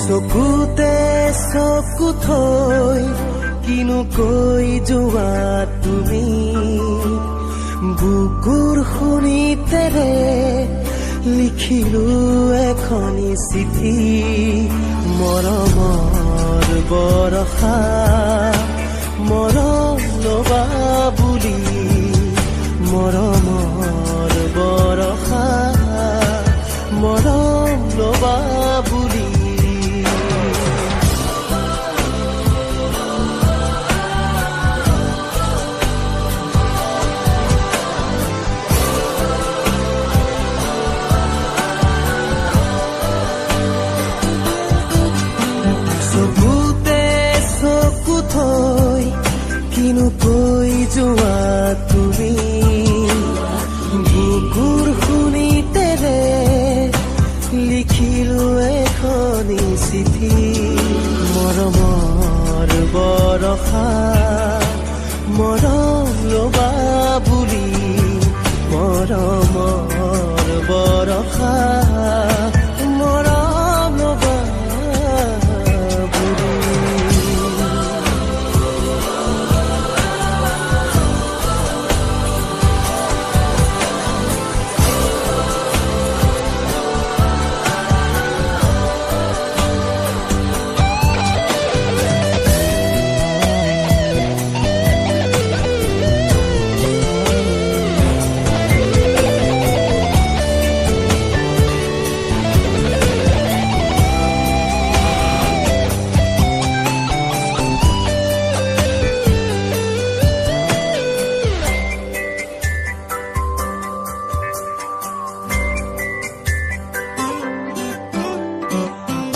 চকুতে চকু থৈ কিনো কৈ যোৱা তুমি বুকুৰ শুনিতেৰে লিখিলো এখনি চিঠি মৰমৰ বৰষা মৰম লবা বুলি মৰমৰ বৰষা মৰম লবা বুলি কিনো কৈ যোৱা তুমি বুকুৰ শুনিতেৰে লিখিলো এখনি চিঠি মৰমৰ বৰষা মৰম লবা বুলি মৰমৰ বৰষা মৰম লবা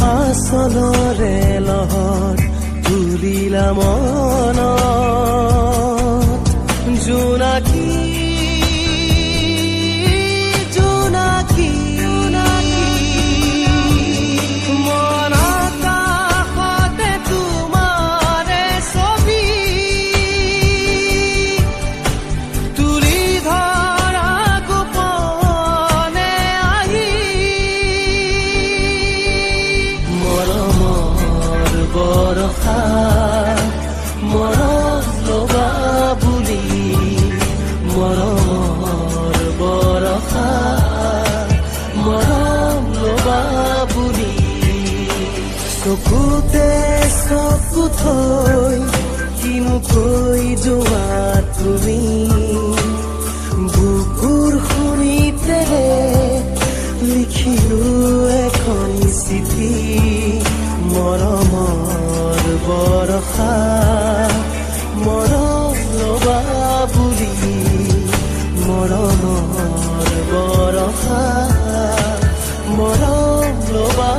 আচলৰে লহৰ তুলিলা মনত জোনাকী জোনাকী মন কাষতে তোমাৰে ছবি তুলি ধৰা গোপনে আহি মৰমৰ বৰষা মৰম লবা বুলি মৰমৰ বৰষা মৰম লবা বুলি চকুতে চকু থৈ কিনো কৈ যোৱা তুমি বুকুৰ শুনিতেৰে লিখিলো এখনি চিঠি মৰমৰ বৰষা মৰম লবা বুলি মৰমৰ বৰষা মৰম লবা